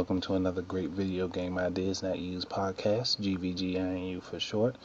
welcome to another great video game ideas not used podcast, GVGINU for short.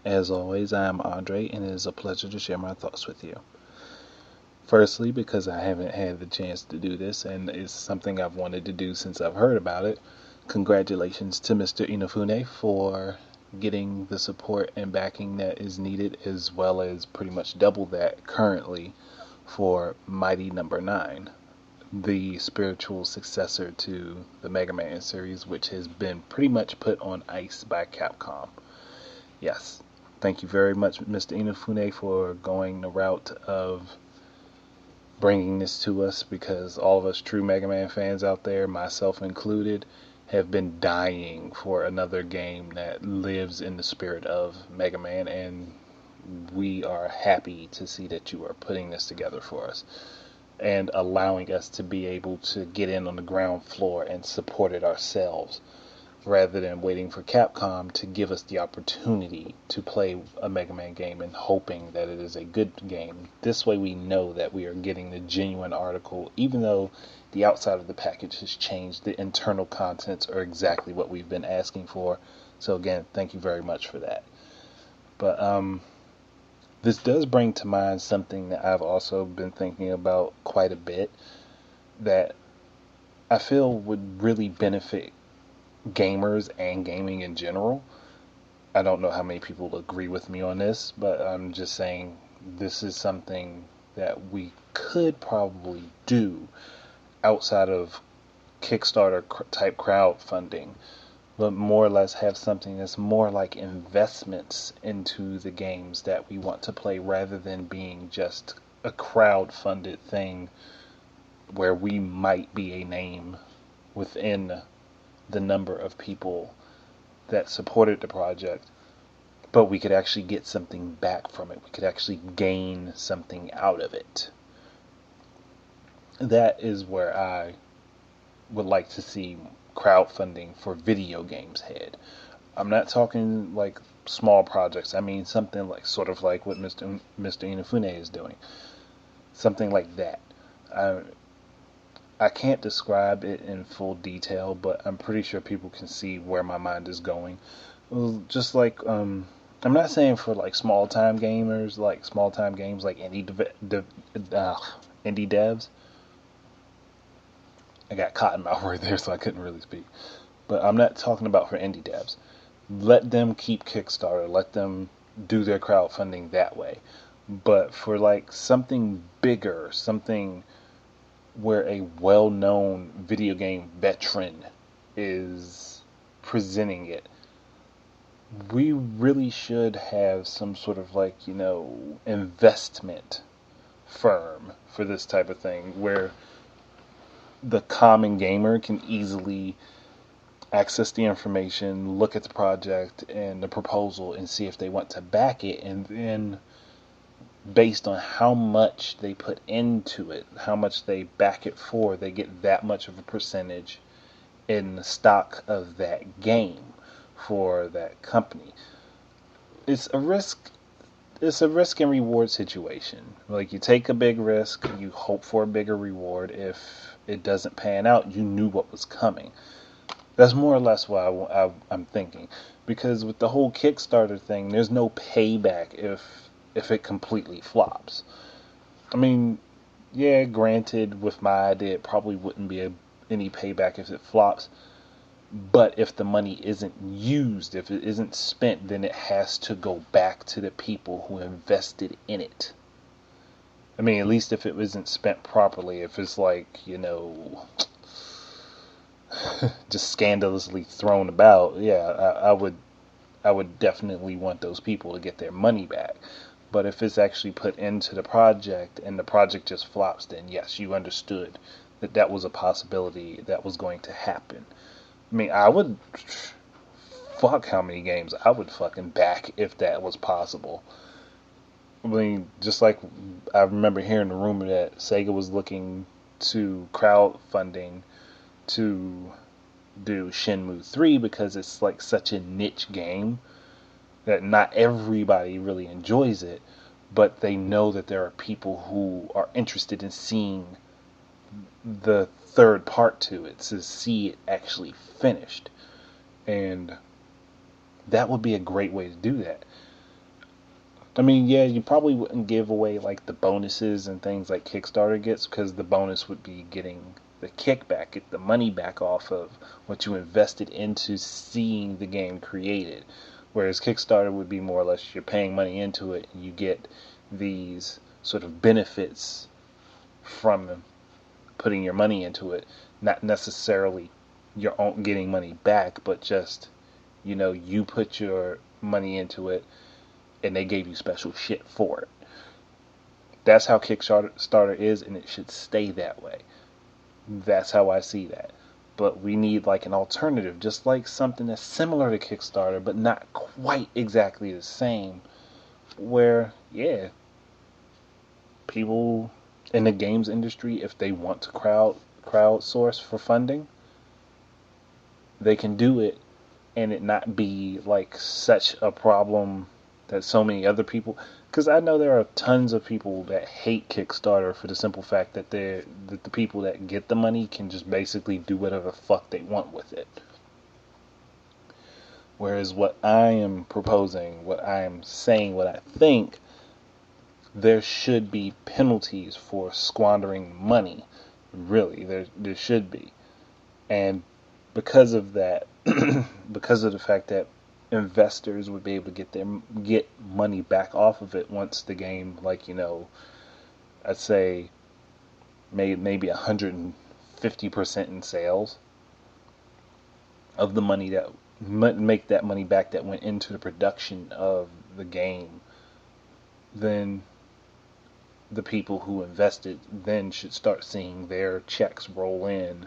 As always, I am Andre, and it is a pleasure to share my thoughts with you. Firstly, because I haven't had the chance to do this, and it's something I've wanted to do since I've heard about it, congratulations to Mr. Inafune for getting the support and backing that is needed, as well as pretty much double that currently for Mighty No.9. The spiritual successor to the Mega Man series, which has been pretty much put on ice by Capcom. Yes, thank you very much, Mr. Inafune, for going the route of bringing this to us, because all of us true Mega Man fans out there, myself included, have been dying for another game that lives in the spirit of Mega Man, and we are happy to see that you are putting this together for us and allowing us to be able to get in on the ground floor and support it ourselves, rather than waiting for Capcom to give us the opportunity to play a Mega Man game and hoping that it is a good game. This way we know that we are getting the genuine article, even though the outside of the package has changed. The internal contents are exactly what we've been asking for. So again, thank you very much for that. But this does bring to mind something that I've also been thinking about quite a bit, that I feel would really benefit gamers and gaming in general. I don't know how many people will agree with me on this, but I'm just saying this is something that we could probably do outside of Kickstarter type crowdfunding, but more or less have something that's more like investments into the games that we want to play, rather than being just a crowd-funded thing where we might be a name within the number of people that supported the project, but we could actually get something back from it. We could actually gain something out of it. That is where I would like to see crowdfunding for video games head. I'm not talking like small projects. I mean something like sort of like what Mr. Inafune is doing. Something like that. I can't describe it in full detail, but I'm pretty sure people can see where my mind is going. Just like I'm not saying for like small time gamers, like small time games like indie devs. I got caught in my word there, so I couldn't really speak. But I'm not talking about for indie devs. Let them keep Kickstarter. Let them do their crowdfunding that way. But for like something bigger, something where a well-known video game veteran is presenting it, we really should have some sort of like, investment firm for this type of thing, where the common gamer can easily access the information, look at the project and the proposal, and see if they want to back it, and then based on how much they put into it, how much they back it for, they get that much of a percentage in the stock of that game for that company. It's a risk and reward situation. Like, you take a big risk, you hope for a bigger reward. If it doesn't pan out, you knew what was coming. That's more or less what I'm thinking. Because with the whole Kickstarter thing, there's no payback if it completely flops. I mean, yeah, granted, with my idea, it probably wouldn't be any payback if it flops. But if the money isn't used, if it isn't spent, then it has to go back to the people who invested in it. I mean, at least if it isn't spent properly. If it's like, just scandalously thrown about, yeah, I would definitely want those people to get their money back. But if it's actually put into the project and the project just flops, then yes, you understood that that was a possibility that was going to happen. I mean, I would, fuck how many games I would fucking back if that was possible. I mean, just like I remember hearing the rumor that Sega was looking to crowdfunding to do Shenmue 3, because it's like such a niche game that not everybody really enjoys it, but they know that there are people who are interested in seeing the third part to it, to see it actually finished. And that would be a great way to do that. I mean, yeah, you probably wouldn't give away like the bonuses and things like Kickstarter gets, because the bonus would be getting the kickback, get the money back off of what you invested into seeing the game created. Whereas Kickstarter would be more or less you're paying money into it and you get these sort of benefits from putting your money into it, not necessarily your own getting money back, but just, you put your money into it and they gave you special shit for it. That's how Kickstarter is, and it should stay that way. That's how I see that. But we need like an alternative, just like something that's similar to Kickstarter, but not quite exactly the same. Where, yeah, people in the games industry, if they want to crowdsource for funding, they can do it, and it not be like such a problem that so many other people. Because I know there are tons of people that hate Kickstarter for the simple fact that the people that get the money can just basically do whatever the fuck they want with it. Whereas what I am proposing, what I am saying, what I think, there should be penalties for squandering money. Really, there should be. And because of that, because of the fact that investors would be able to get money back off of it once the game, like, I'd say made maybe 150% in sales of the money that make that money back that went into the production of the game, then the people who invested then should start seeing their checks roll in.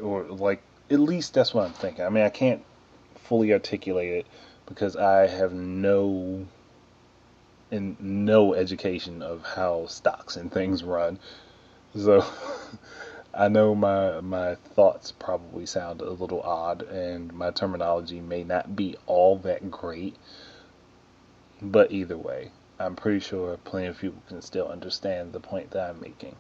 Or like, at least that's what I'm thinking. I mean, I can't fully articulate it because I have no education of how stocks and things run. So I know my thoughts probably sound a little odd and my terminology may not be all that great. But either way, I'm pretty sure plenty of people can still understand the point that I'm making.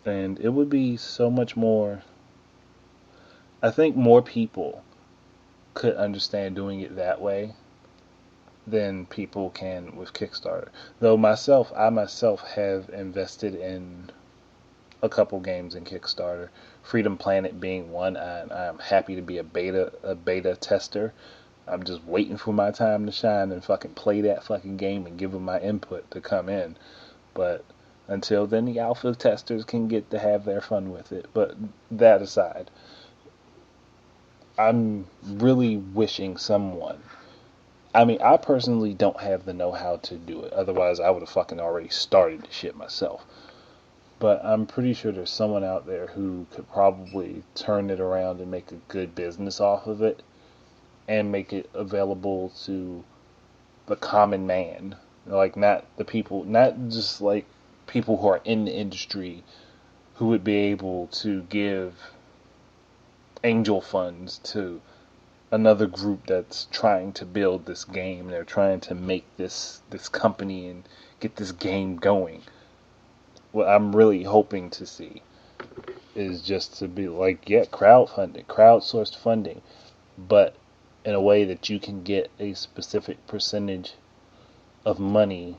And it would be so much more. I think more people could understand doing it that way than people can with Kickstarter. Though I myself have invested in a couple games in Kickstarter. Freedom Planet being one. I'm happy to be a beta tester. I'm just waiting for my time to shine and fucking play that fucking game and give them my input to come in. But until then, the alpha testers can get to have their fun with it. But that aside, I'm really wishing someone. I mean, I personally don't have the know-how to do it. Otherwise, I would have fucking already started the shit myself. But I'm pretty sure there's someone out there who could probably turn it around and make a good business off of it and make it available to the common man. Like, not the people, not just like people who are in the industry who would be able to give angel funds to another group that's trying to build this game. They're trying to make this company and get this game going. What I'm really hoping to see is just to be like, yeah, crowdsourced funding, but in a way that you can get a specific percentage of money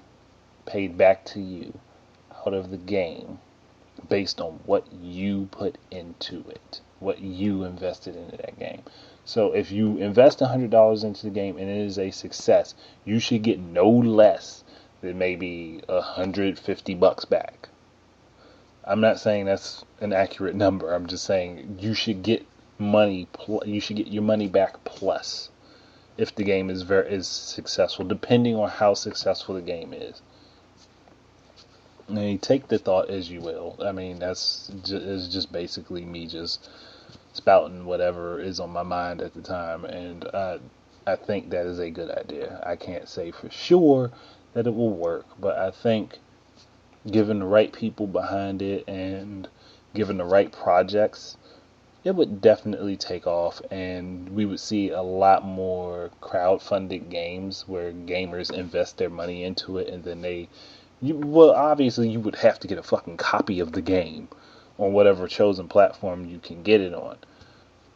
paid back to you out of the game based on what you put into it, what you invested into that game. So if you invest $100 into the game and it is a success, you should get no less than maybe $150 back. I'm not saying that's an accurate number. I'm just saying you should get money. You should get your money back plus if the game is successful, depending on how successful the game is. I mean, take the thought as you will. I mean, is just basically me just spouting whatever is on my mind at the time, and I think that is a good idea. I can't say for sure that it will work, but I think given the right people behind it and given the right projects, it would definitely take off, and we would see a lot more crowdfunded games where gamers invest their money into it, and then obviously you would have to get a fucking copy of the game, on whatever chosen platform you can get it on.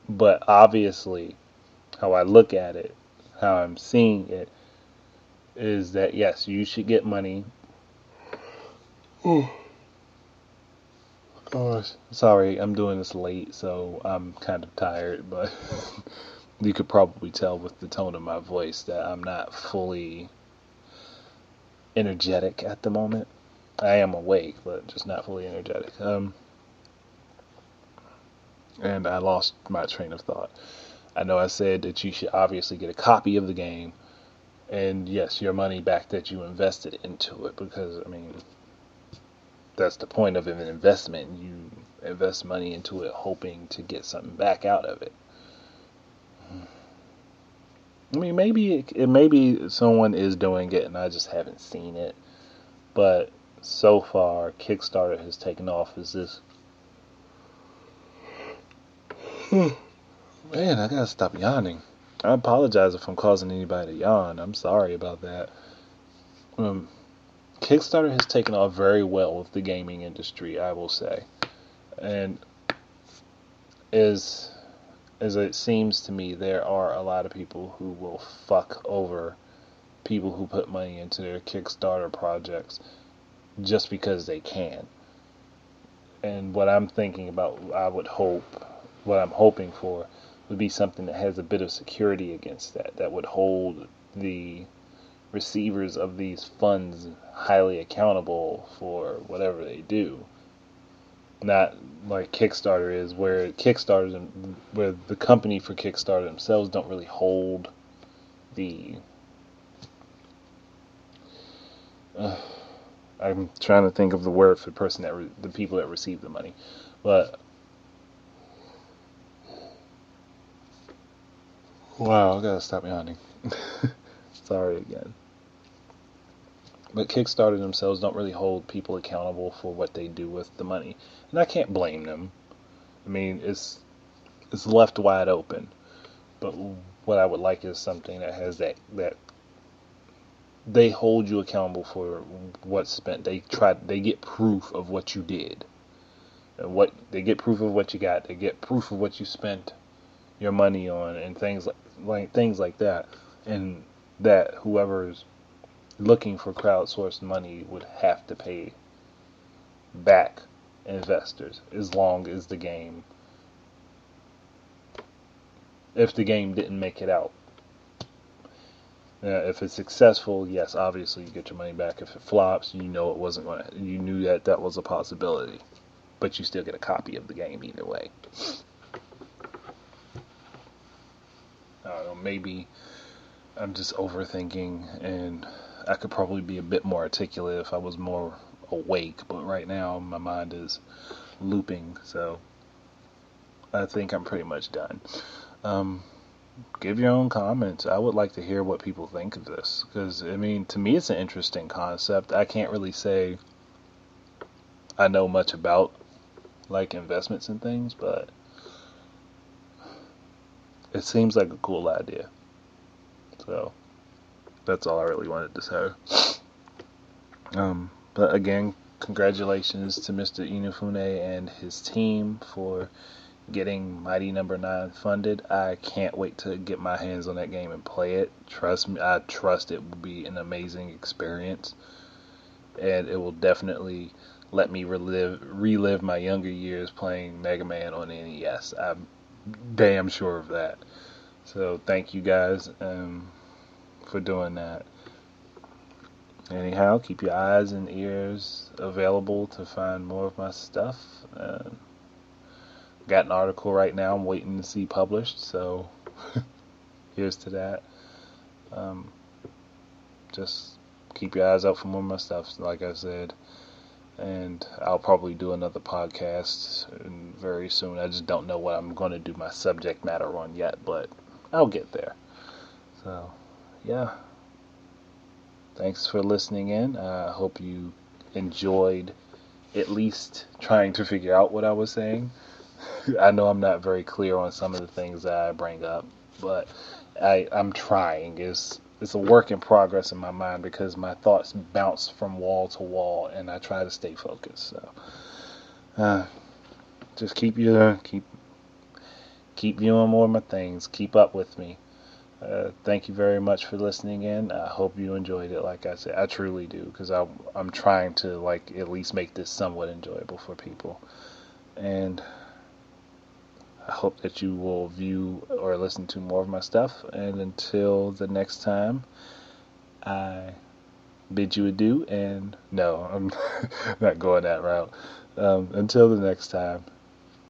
But obviously, how I look at it, how I'm seeing it, is that yes, you should get money. Oh, gosh. Sorry, I'm doing this late, so I'm kind of tired, but you could probably tell with the tone of my voice that I'm not fully energetic at the moment. I am awake, but just not fully energetic. And I lost my train of thought. I know I said that you should obviously get a copy of the game, and yes, your money back that you invested into it, because, I mean, that's the point of an investment. You invest money into it hoping to get something back out of it. I mean, maybe someone is doing it and I just haven't seen it, but so far, Kickstarter has taken off as this. Man, I gotta stop yawning. I apologize if I'm causing anybody to yawn. I'm sorry about that. Kickstarter has taken off very well with the gaming industry, I will say. And as it seems to me, there are a lot of people who will fuck over people who put money into their Kickstarter projects just because they can. And what I'm thinking about, what I'm hoping for, would be something that has a bit of security against that, that would hold the receivers of these funds highly accountable for whatever they do. Not like Kickstarter is, where the company for Kickstarter themselves don't really hold the. I'm trying to think of the word for the people that receive the money, but wow, I gotta stop yawning. Sorry again. But Kickstarter themselves don't really hold people accountable for what they do with the money, and I can't blame them. I mean, it's left wide open. But what I would like is something that has that they hold you accountable for what's spent. They get proof of what you did, and they get proof of what you got. They get proof of what you spent your money on, and things like that, and that whoever's looking for crowdsourced money would have to pay back investors as long as if the game didn't make it out. If it's successful, yes, obviously you get your money back. If it flops, you knew that was a possibility, but you still get a copy of the game either way. I don't know, maybe I'm just overthinking, and I could probably be a bit more articulate if I was more awake, but right now my mind is looping, so I think I'm pretty much done. Give your own comments. I would like to hear what people think of this, because, I mean, to me it's an interesting concept. I can't really say I know much about, like, investments and things, but it seems like a cool idea. So that's all I really wanted to say. But again, congratulations to Mr. Inafune and his team for getting Mighty No.9 funded. I can't wait to get my hands on that game and play it. Trust me, I trust it will be an amazing experience, and it will definitely let me relive my younger years playing Mega Man on NES. I'm damn sure of that. So thank you guys for doing that. Anyhow, keep your eyes and ears available to find more of my stuff. Got an article right now I'm waiting to see published, so here's to that. Just keep your eyes out for more of my stuff, like I said. And I'll probably do another podcast very soon. I just don't know what I'm going to do my subject matter on yet, but I'll get there. So, yeah. Thanks for listening in. I hope you enjoyed at least trying to figure out what I was saying. I know I'm not very clear on some of the things that I bring up, but I'm trying. It's a work in progress in my mind because my thoughts bounce from wall to wall, and I try to stay focused. So, just keep viewing more of my things. Keep up with me. Thank you very much for listening in. I hope you enjoyed it. Like I said, I truly do, because I'm trying to like at least make this somewhat enjoyable for people. And I hope that you will view or listen to more of my stuff. And until the next time, I bid you adieu. And no, I'm not going that route. Until the next time,